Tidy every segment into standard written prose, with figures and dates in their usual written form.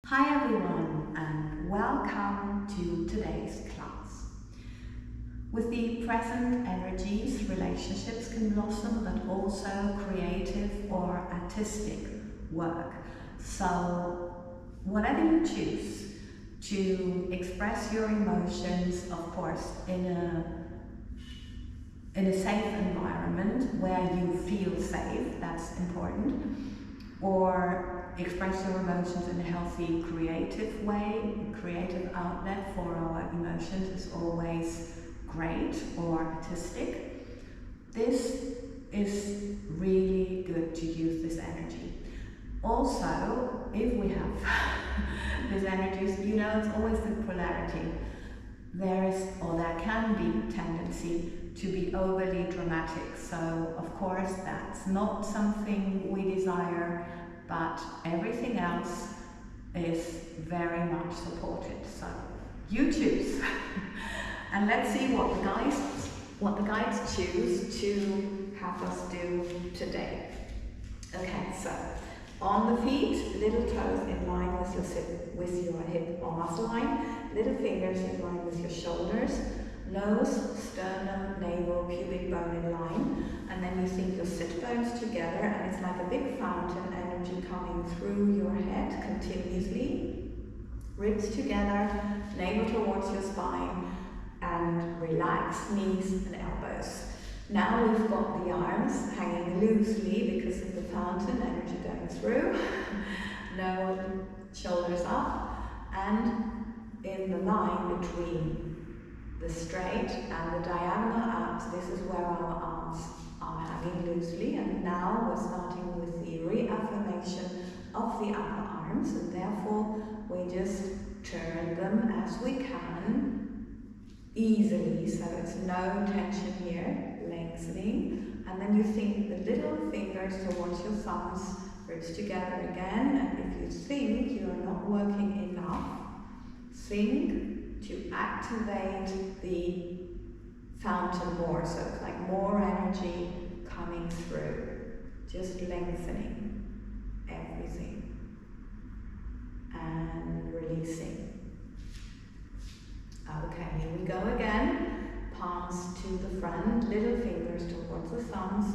Hi everyone, and welcome to today's class. With the present energies, relationships can blossom, but also creative or artistic work. So whatever you choose to express your emotions, of course, in a safe environment where you feel safe, that's important, or express your emotions in a healthy, creative way. A creative outlet for our emotions is always great or artistic. This is really good to use this energy. Also, if we have these energies, you know, it's always the polarity. There is, or there can be, tendency to be overly dramatic. So, of course, that's not something we desire, but everything else is very much supported. So, you choose. And let's see what the guides choose to have us do today. Okay, so on the feet, little toes in line with your hip or muscle line, little fingers in line with your shoulders, nose, sternum, navel, pubic bone in line, and then you sink your sit bones together, and it's like a big fountain, energy coming through your head continuously. Ribs together, navel towards your spine, and relax knees and elbows. Now we've got the arms hanging loosely because of the fountain, energy going through. No shoulders up, and in the line between the straight and the diagonal abs, this is where our arms are hanging loosely. And now we're starting with the reaffirmation of the upper arms, and therefore we just turn them as we can easily, so it's no tension here, lengthening. And then you sink the little fingers towards your thumbs, ribs together again, and if you think you are not working enough, sink to activate the fountain more, so it's like more energy coming through, just lengthening everything and releasing. Okay, here we go again. Palms to the front, little fingers towards the thumbs,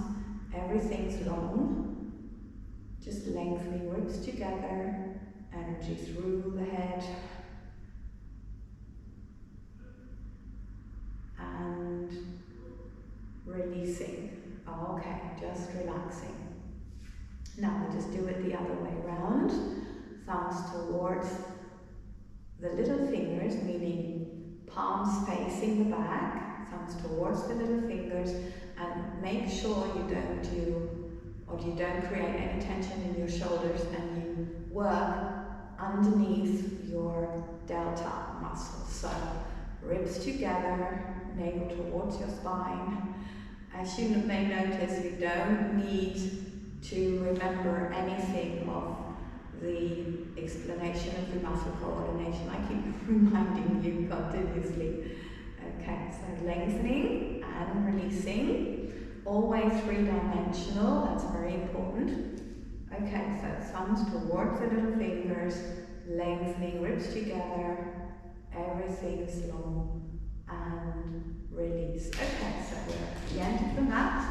everything's long, just lengthening ribs together, energy through the head, and releasing. Okay, just relaxing. Now we just do it the other way around. Thumbs towards the little fingers, meaning palms facing the back, thumbs towards the little fingers, and make sure you don't create any tension in your shoulders, and you work underneath your delta muscles. So ribs together, navel towards your spine. As you may notice, you don't need to remember anything of the explanation of the muscle coordination. I keep reminding you continuously. Okay, so lengthening and releasing. Always three-dimensional, that's very important. Okay, so thumbs towards the little fingers, lengthening ribs together, everything's long, and release. Okay, so we're at the end of the mat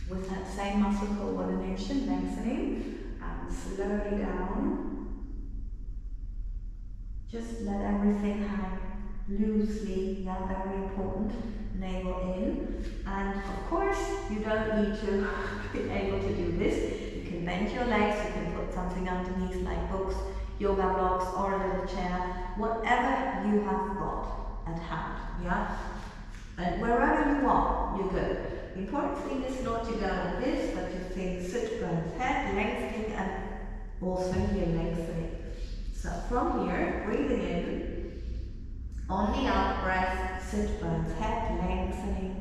with that same muscle coordination, lengthening, and slowly down. Just let everything hang loosely, yeah, very important. Navel in, and of course you don't need to be able to do this. You can bend your legs, you can put something underneath like books, yoga blocks, or a little chair, whatever you have got at hand, yeah? And wherever you are, you're good. The important thing is not to go like this, but to think sit bones head, lengthening, and also here lengthening. So from here, breathing in, on the out breath, sit bones head, lengthening,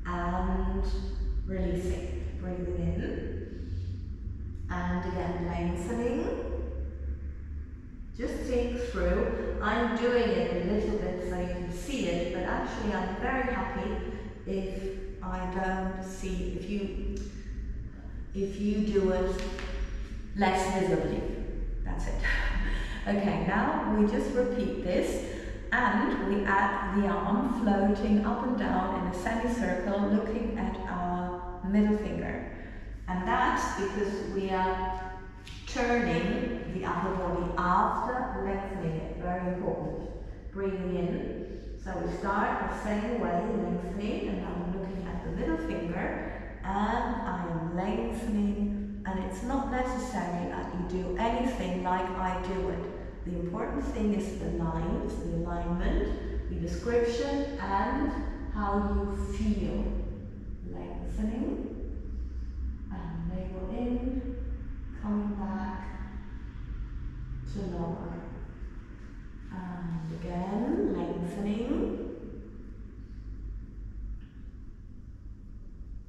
and releasing. Breathing in, and again lengthening. Just think through. I'm doing it a little bit so you can see it, but actually I'm very happy if I don't see, if you do it less visibly. That's it. Okay, now we just repeat this and we add the arm floating up and down in a semicircle looking at our middle finger. And that's because we are turning the upper body after lengthening it. Very important. Breathing in. So we start the same way, lengthening, and I'm looking at the middle finger and I am lengthening, and it's not necessary that you do anything like I do it. The important thing is the lines, the alignment, the description, and how you feel. Lengthening, and navel in, coming back to lower. And again, lengthening.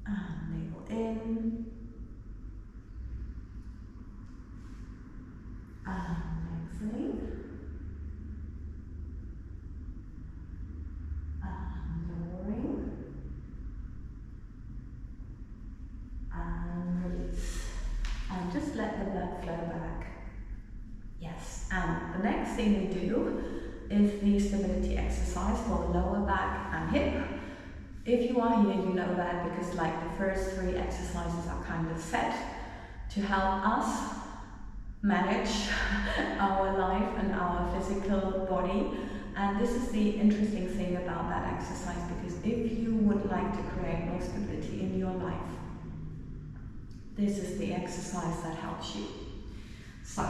And navel in. And lengthening. And lowering. And release. And just let the blood flow back. Yes, and the next thing we do is the stability exercise for the lower back and hip. If you are here, you know that because like the first 3 exercises are kind of set to help us manage our life and our physical body. And this is the interesting thing about that exercise, because if you would like to create more stability in your life, this is the exercise that helps you. So,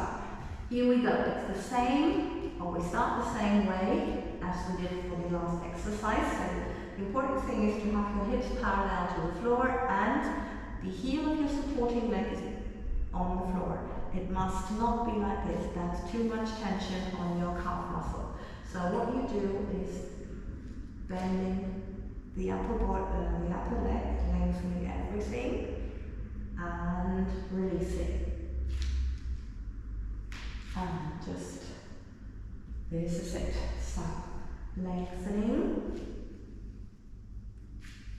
here we go. It's the same, or we start the same way as we did for the last exercise. So the important thing is to have your hips parallel to the floor and the heel of your supporting leg is on the floor. It must not be like this. That's too much tension on your calf muscle. So what you do is bending the upper leg, lengthening everything, and releasing. And just, this is it. So, lengthening,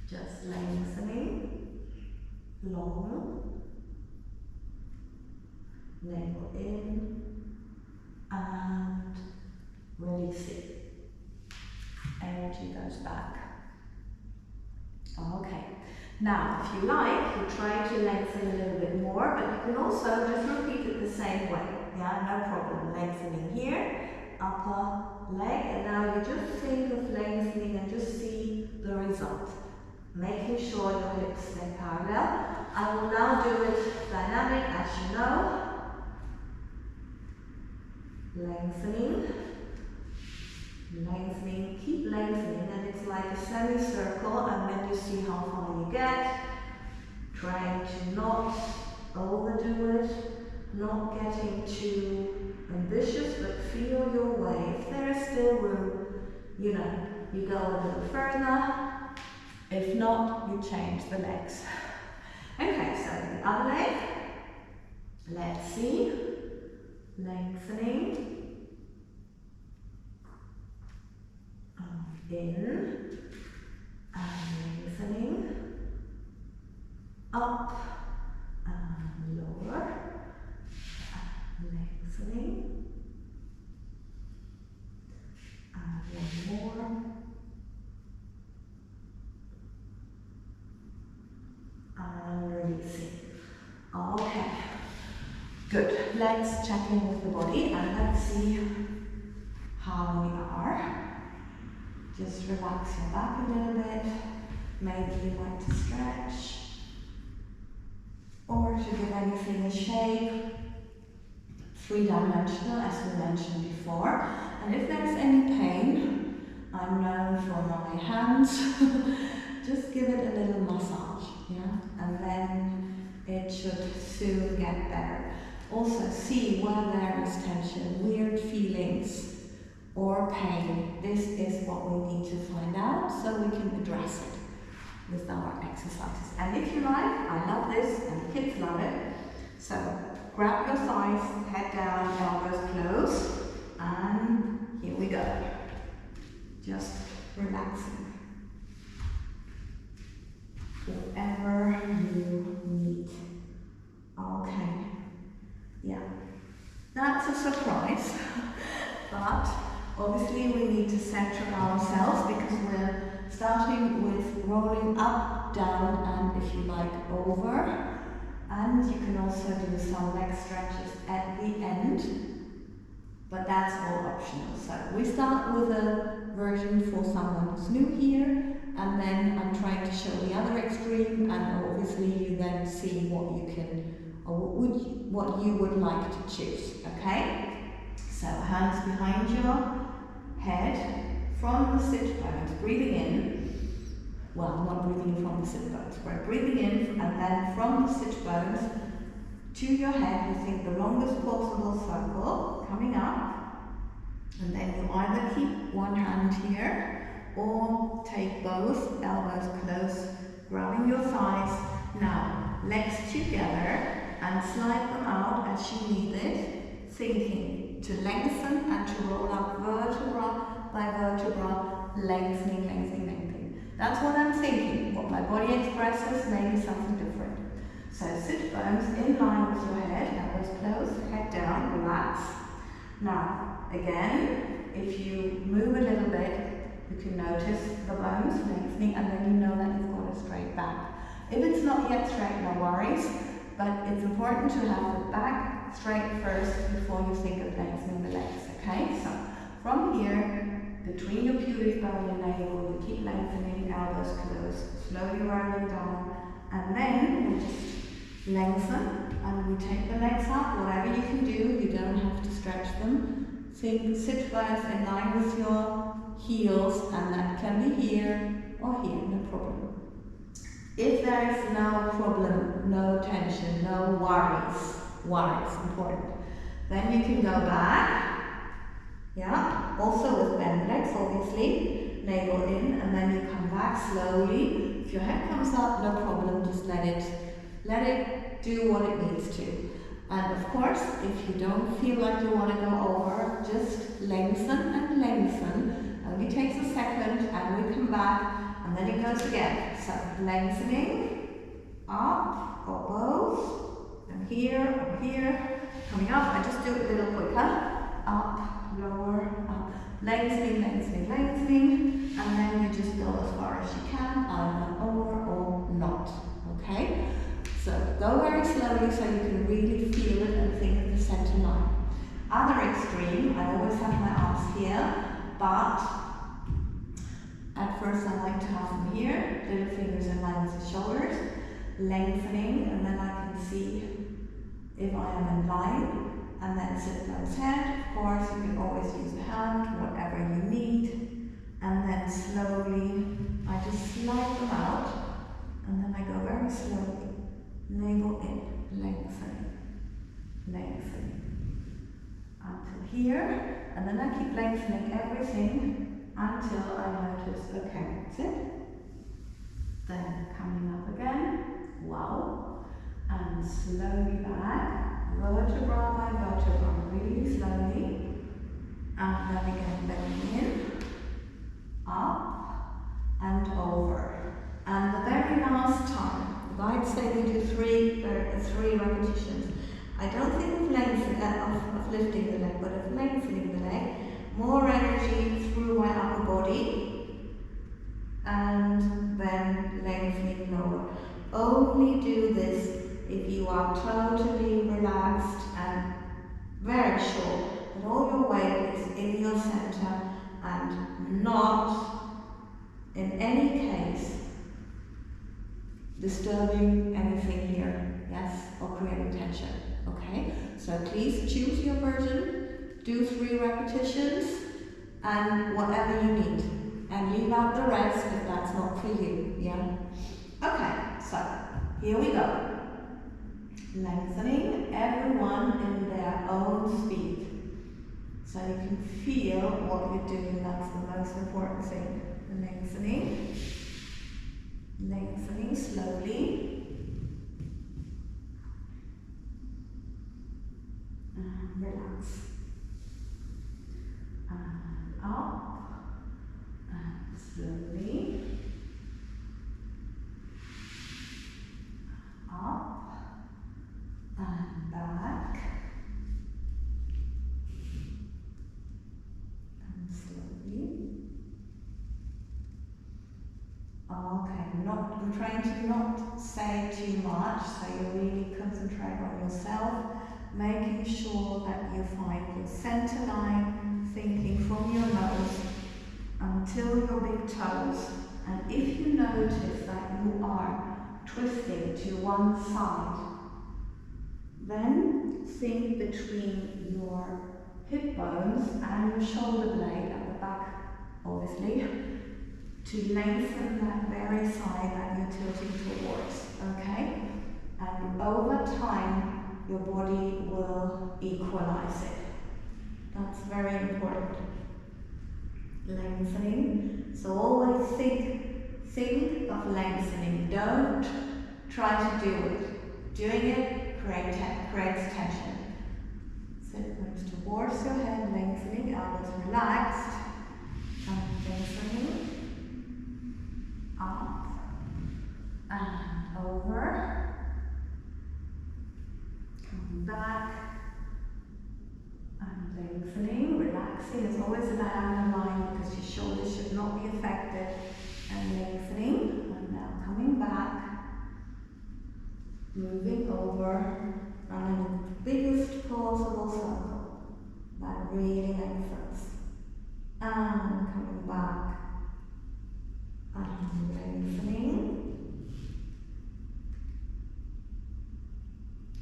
just lengthening, long, navel in, and releasing. Energy goes back. Okay. Now, if you like, you try to lengthen a little bit more, but you can also just repeat it the same way. Yeah, no problem. Lengthening here, upper leg, and now you just think of lengthening and just see the result. Making sure your hips stay parallel. I will now do it dynamic, as you know. Lengthening, lengthening, keep lengthening, and it's like a semicircle, and then you see how far you get. Trying to not overdo it, not getting too ambitious, but feel your way. If there is still room, you know, you go a little further. If not, you change the legs. Okay, so the other leg. Let's see. Lengthening. In. And lengthening. Up. And lower. Lengthening. And one more. And releasing. Okay. Good. Let's check in with the body and let's see how we are. Just relax your back a little bit. Maybe you want to stretch or to give anything a shape. 3-dimensional, as we mentioned before. And if there's any pain, I'm known for my hands. Just give it a little massage, yeah? And then it should soon get better. Also see where there is tension, weird feelings, or pain. This is what we need to find out so we can address it with our exercises. And if you like, I love this, and the kids love it. So grab your thighs, head down, elbows close, and here we go. Just relaxing. Whatever you need. Okay. Yeah. That's a surprise. but obviously we need to center ourselves because we're starting with rolling up, down, and if you like, over. And you can also do some leg stretches at the end, but that's all optional. So we start with a version for someone who's new here, and then I'm trying to show the other extreme, and obviously you then see what you can, or what you would like to choose, okay? So hands behind your head, from the sit bones, breathing in. Well, not breathing in from the sit bones, but breathing in, and then from the sit bones to your head, you think the longest possible circle coming up, and then you either keep one hand here or take both elbows close, grabbing your thighs. Now, legs together and slide them out as you need it, thinking to lengthen and to roll up vertebra by vertebra, lengthening, lengthening, lengthening. That's what I'm thinking. What my body expresses may be something different. So sit bones in line with your head, elbows closed, head down, relax. Now, again, if you move a little bit, you can notice the bones lengthening, and then you know that you've got a straight back. If it's not yet straight, no worries, but it's important to have the back straight first before you think of lengthening the legs, okay? So, from here, between your pubic bone and navel, you keep lengthening, elbows closed, slowly rounding down, and then we just lengthen, and we take the legs up, whatever you can do, you don't have to stretch them. Think sit bones in line with your heels, and that can be here or here, no problem. If there is no problem, no tension, no worries, important, then you can go back. Yeah, also with bent legs, obviously, navel in, and then you come back slowly. If your head comes up, no problem, just let it do what it needs to. And of course, if you don't feel like you want to go over, just lengthen and lengthen. Only takes a second, and we come back, and then it goes again. So, lengthening, up, or both, and here, coming up, and just do it a little quicker. Up, lower, up, lengthening, lengthening, lengthening, and then you just go as far as you can, either over or not, okay? So go very slowly so you can really feel it and think of the center line. Other extreme, I always have my arms here, but at first I like to have them here, little fingers in line with the shoulders, lengthening, and then I can see if I am in line. And then sit bones head, of course, you can always use a hand, whatever you need. And then slowly, I just slide them out, and then I go very slowly. Navel in, lengthening, lengthening. Until here, and then I keep lengthening everything until I notice, okay, that's it. Then coming up again, wow, and slowly back. Vertebra by vertebra, really slowly, and then again bending in, up, and over. And the very last time, the guide say we do three repetitions. I don't think of lifting the leg, but of lengthening the leg, more energy through my upper body, and then lengthening lower. Only do this if you are totally relaxed and very sure that all your weight is in your center and not, in any case, disturbing anything here, yes, or creating tension, okay? So please choose your version, do 3 repetitions, and whatever you need, and leave out the rest if that's not for you, yeah? Okay, so here we go. Lengthening, everyone in their own speed. So you can feel what you're doing, that's the most important thing. Lengthening, lengthening slowly. And relax. And up, and slowly. Up. And back, Okay, I'm trying to not say too much, so you really concentrate on yourself, making sure that you find your center line, thinking from your nose until your big toes. And if you notice that you are twisting to one side, then think between your hip bones and your shoulder blade at the back, obviously, to lengthen that very side that you're tilting towards, okay? And over time, your body will equalize it. That's very important. Lengthening. So always think of lengthening. Don't try to do it. Doing it creates tension. Sit bones towards your head, lengthening, elbows relaxed, and lengthening. Up and over, coming back and lengthening, relaxing. It's always a diagonal line because your shoulders should not be affected, and lengthening. And now coming back, moving over, and in the biggest possible circle that really lengthens, and coming back. And lengthening,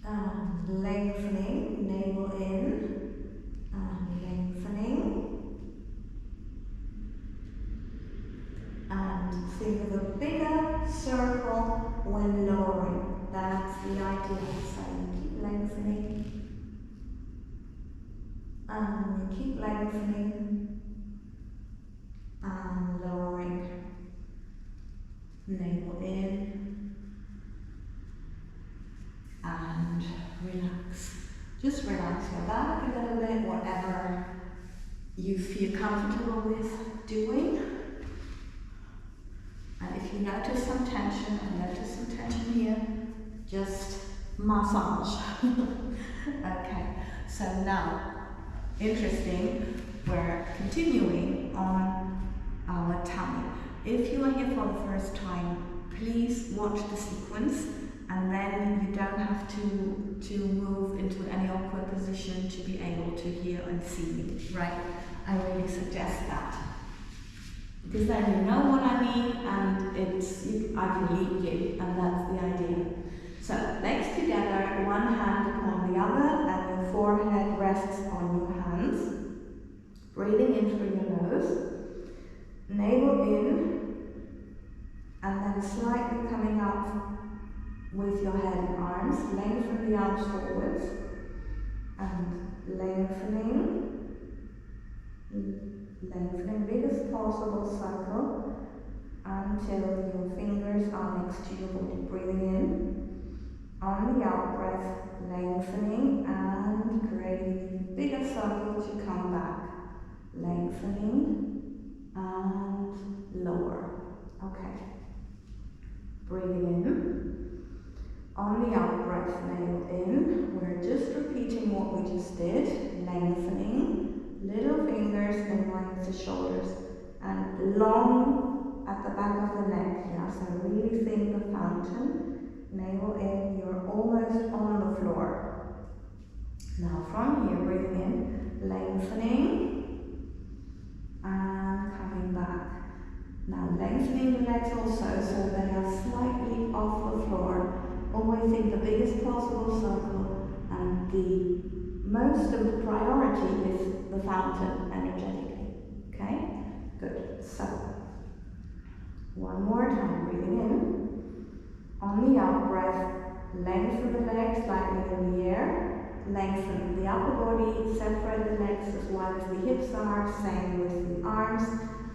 and lengthening, navel in, and lengthening, and think of a bigger circle when lowering. That's the idea. So you keep lengthening, and you keep lengthening, and lowering. Navel in and relax. Just relax your back a little bit, whatever you feel comfortable with doing. And if you notice some tension, here, just massage. Okay, so now, interesting, we're continuing on our tummy. If you are here for the first time, please watch the sequence, and then you don't have to move into any awkward position to be able to hear and see me, right? I really suggest that. Because then you know what I mean, and I can lead you, and that's the idea. So, legs together, one hand upon the other, and your forehead rests on your hands. Breathing in through your nose. Navel in, and then slightly coming up with your head and arms. Lengthen the arms forwards, and lengthening, biggest possible circle until your fingers are next to your body. Breathing in, on the out breath, lengthening and creating a bigger circle to come back. Lengthening and lower. Okay. Breathing in. On the out breath, navel in. We're just repeating what we just did. Lengthening. Little fingers in line with the shoulders. And long at the back of the neck. Yeah, so really think the fountain. Navel in. You're almost on the floor. Now from here, breathing in. Lengthening. And coming back. Now lengthening the legs also so they are slightly off the floor. Always think the biggest possible circle, and the most of the priority is the fountain energetically. Okay? Good. So, one more time, breathing in. On the out breath, lengthen the legs slightly in the air. Lengthen the upper body, separate the legs as wide as the hips are, same with the arms,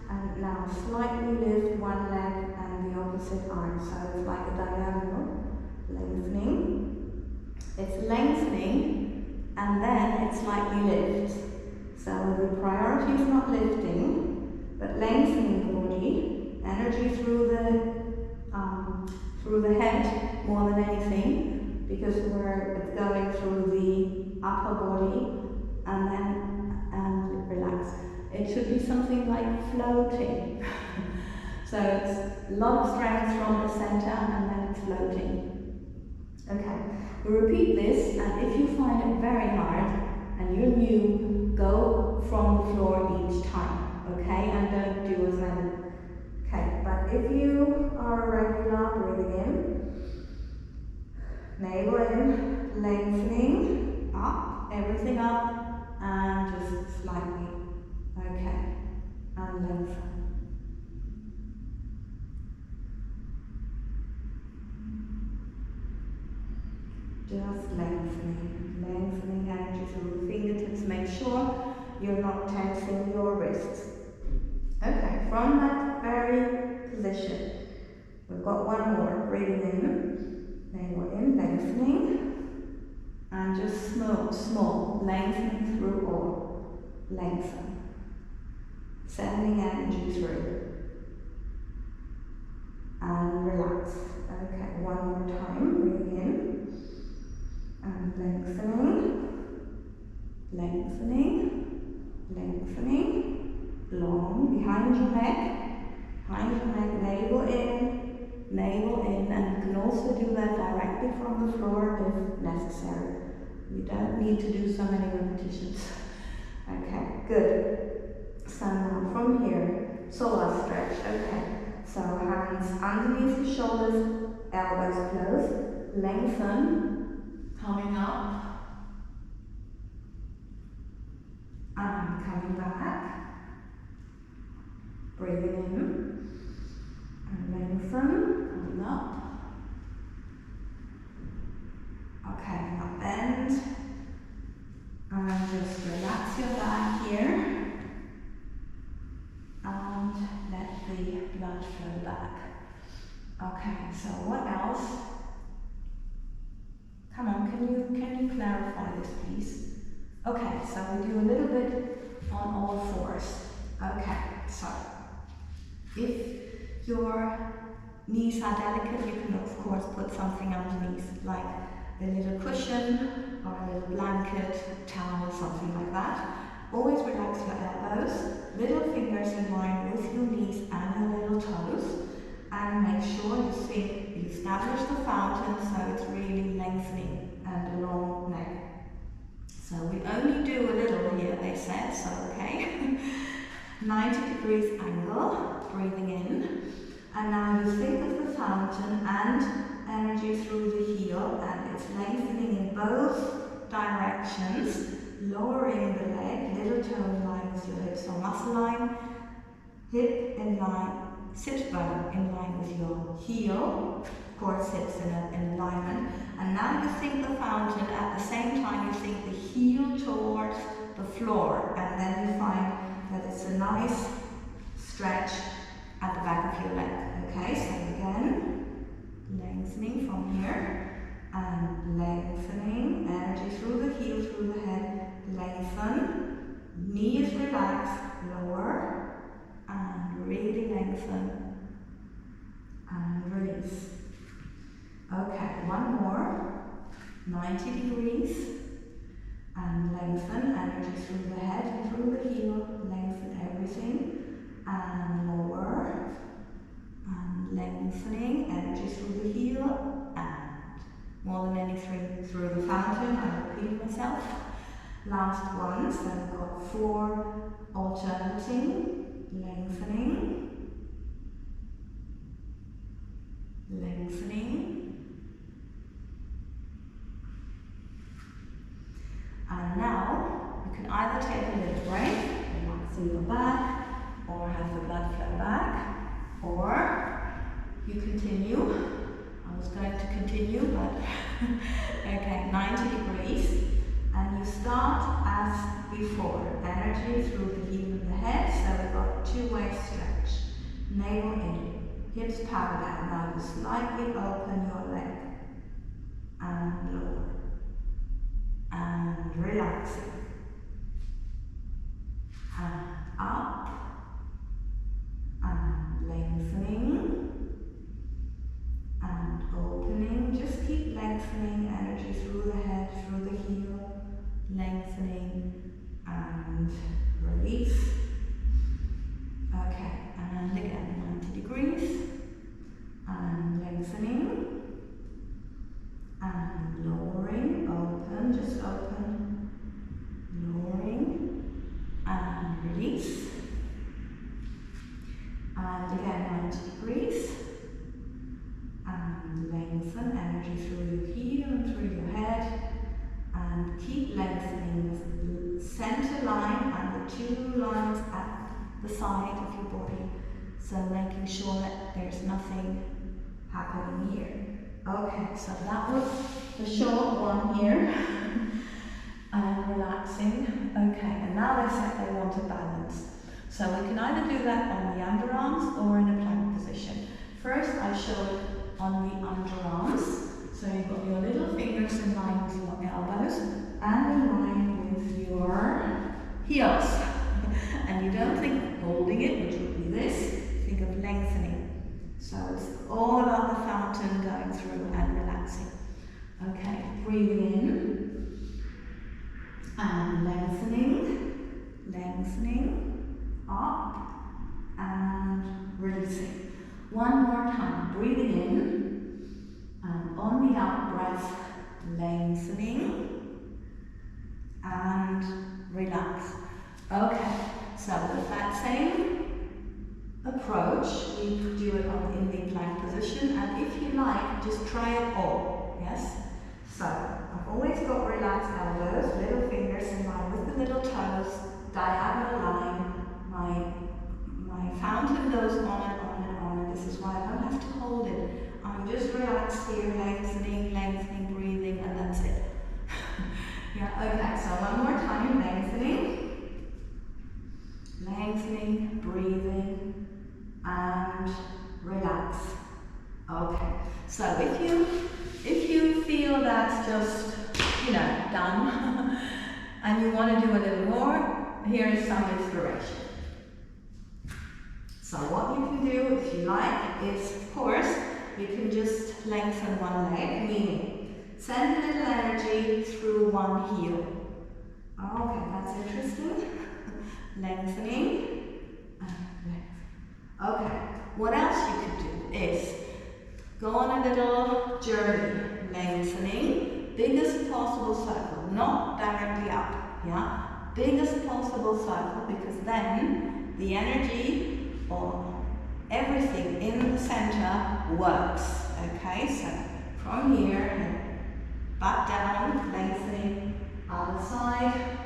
and now slightly lift one leg and the opposite arm, so it's like a diagonal. Lengthening. It's lengthening and then it slightly lifts. So the priority is not lifting, but lengthening the body, energy through the head more than anything, because it's going through the upper body and relax. It should be something like floating. So it's a lot of strength from the center and then it's floating. Okay, we repeat this, and if you find it very hard and you're new, go from the floor each time, okay? And don't do as many. Okay, but if you are a regular, breathing in, navel in, lengthening, up, everything up, and just slightly, okay, and lengthen. Just lengthening energy through the fingertips. Make sure you're not tensing your wrists. Okay, from that very position, we've got one more. Breathing in, navel in, lengthening, and just small, lengthening through all. Lengthen. Sending energy through. And relax. Okay, one more time. Breathing in. And lengthening, long, behind your neck, navel in, and you can also do that directly from the floor if necessary. You don't need to do so many repetitions. Okay, good. So now from here, psoas stretch, okay. So hands underneath the shoulders, elbows closed, lengthen, coming up, and coming back, breathing in, and lengthen, coming up. Okay, now bend, and just relax your back here, and let the blood flow back. Okay, so what else? Come on, can you clarify this, please? Okay, so we do a little bit on all fours. Okay, so if your knees are delicate, you can of course put something underneath, like a little cushion or a little blanket, towel, something like that. Always relax your elbows, little fingers in line with your knees and your little toes, and make sure you establish the fountain so it's really lengthening and a long neck. So we only do a little here, they said, so okay. 90 degrees angle, breathing in. And now you think of the fountain and energy through the heel, and it's lengthening in both directions, lowering the leg, little toe in line with your hips or muscle line, hip in line, sit bone in line with your heel, of course hips in alignment, and now you think the fountain, at the same time you think the heel towards the floor, and then you find that it's a nice stretch at the back of your leg. Okay, so again, lengthening from here, and lengthening, energy through the heel, through the head, lengthen, knees relax, lower, and really lengthen, and release. Okay, one more, 90 degrees, and lengthen, energy through the head and through the heel, lengthen everything, and lower, and lengthening, energy through the heel, and more than anything through the fountain. I repeat myself. Last one, so we've got 4 alternating, lengthening, and now you can either take a little break, relaxing your back, or have the blood flow back, or you continue. I was going to continue, but okay, 90 degrees, and you start as before, energy through the heel of the head, so we've got 2-way stretch, navel in, hips power down. Now you slightly open your leg, and lower, and relaxing, and up, and lengthening, and opening. Just keep lengthening, energy through the head, through the heel, lengthening, and release. Okay, and again, 90 degrees. Lengthen energy through your heel and through your head. And keep lengthening the center line and the two lines at the side of your body. So making sure that there's nothing happening here. Okay, so that was the short one here. And relaxing. Okay, and now they said they want a balance. So we can either do that on the underarms or in a plank position. First I showed on the underarms. So you've got your little fingers in line with your elbows and in line with your heels. And you don't think of holding it, which would be this, think of lengthening. So it's all about the fountain going through and relaxing. Okay, breathing in and lengthening, lengthening, up and releasing. One more time, breathing in and on the out breath, lengthening and relax. Okay, so with that same approach, we do it in the plank position, and if you like, just try it all, yes? So, I've always got relaxed elbows, little fingers in line with the little toes, diagonal line, my fountain goes on and on and on, and this is why I don't have to hold it. I'm just relaxed here, lengthening, lengthening, breathing, and that's it. Yeah, okay, so one more time, lengthening, lengthening, breathing, and relax. Okay, so if you feel that's just, done, and you want to do a little more, here is some inspiration. So what you can do, if you like, is, of course, you can just lengthen one leg, meaning send a little energy through one heel. Okay, that's interesting. Lengthening and lengthening. Okay, what else you could do is go on a little journey, lengthening, biggest possible circle, not directly up, yeah? Biggest possible circle, because then the energy or everything in the center works, okay? So from here, back down, lengthening, other side,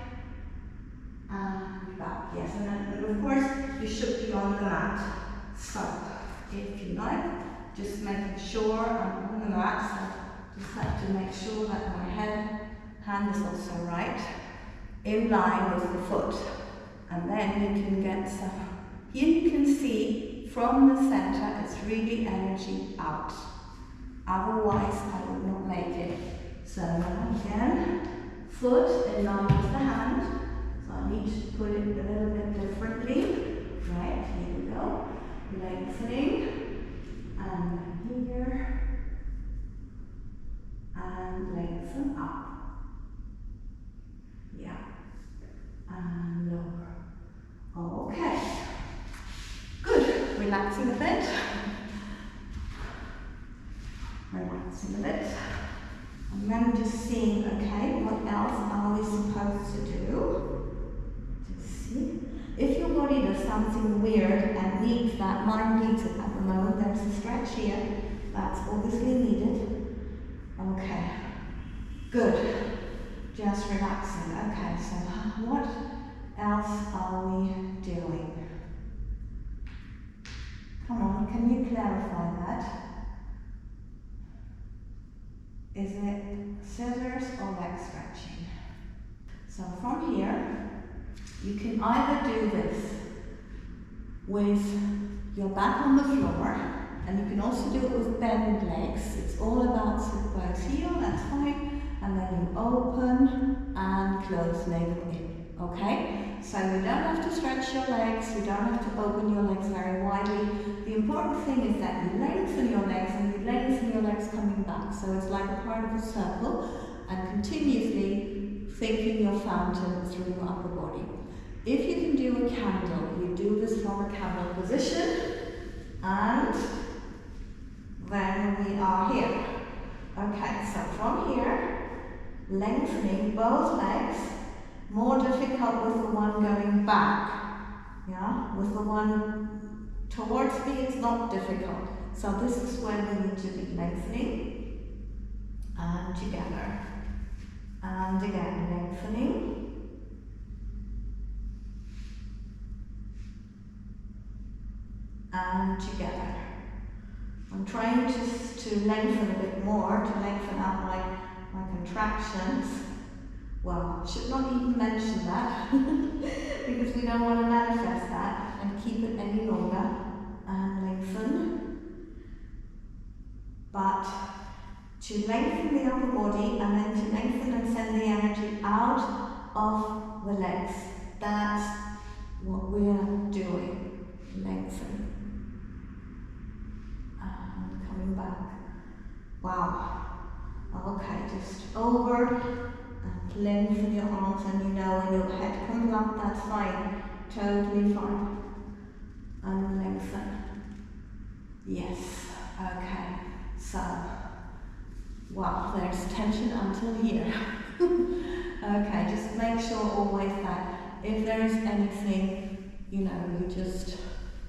and back, yes, and then of course you should be on the mat. So, if you like, just making sure I'm on the mat, so just have to make sure that my hand is also right, in line with the foot. And then you can get some, here you can see from the center, it's really energy out. Otherwise, I would not make it. So again, foot in line with the hand. So I need to put it a little bit differently. Right, here we go. Lengthening, and here, and lengthen up. Yeah, and lower. Okay, good. Relaxing a bit. Relaxing a bit. And then just seeing, okay, what else are we supposed to do? Just see. If your body does something weird and needs that, mine needs it at the moment, there's a stretch here, that's obviously needed. Okay, good. Just relaxing. Okay, so what else are we doing? Come on, can you clarify that? Is it scissors or leg stretching? So from here, you can either do this with your back on the floor, and you can also do it with bent legs. It's all about sit both heel, that's fine, and then you open and close navel in, okay? So you don't have to stretch your legs, you don't have to open your legs very widely. The important thing is that you lengthen your legs and you lengthen your legs coming back. So it's like a part of a circle, and continuously thinking your fountain through your upper body. If you can do a candle, you do this from a candle position, and then we are here. Okay, so from here, lengthening both legs, more difficult with the one going back. Yeah, with the one towards me, it's not difficult. So this is where we need to be lengthening, and together, and again lengthening, and together. I'm trying to lengthen a bit more, to lengthen out my contractions. Well, should not even mention that because we don't want to manifest that and keep it any longer. And lengthen. But to lengthen the upper body and then to lengthen and send the energy out of the legs. That's what we are doing. Lengthen. And coming back. Wow. Okay, just over and lengthen your arms, and you know when your head comes up, that's fine. Totally fine. And lengthen. Yes. Okay. So, wow, there's tension until here. Okay, just make sure always that if there is anything, you know, you just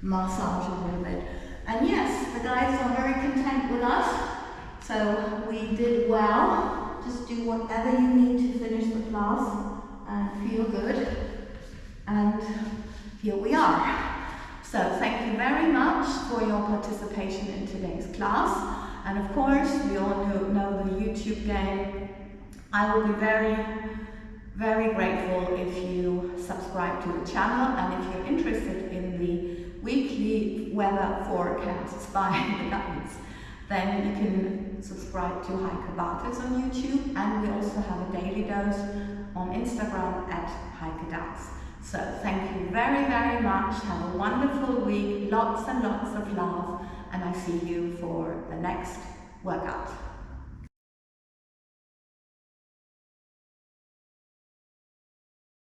massage a little bit. And yes, the guys are very content with us, so we did well. Just do whatever you need to finish the class and feel good. And here we are. So thank you very much for your participation in today's class. And of course, we all know the YouTube game. I will be very, very grateful if you subscribe to the channel, and if you're interested in the weekly weather forecasts by the guides, then you can subscribe to Heike Bartels on YouTube, and we also have a daily dose on Instagram at Heike Dance. So thank you very, very much. Have a wonderful week, lots and lots of love, and I see you for the next workout.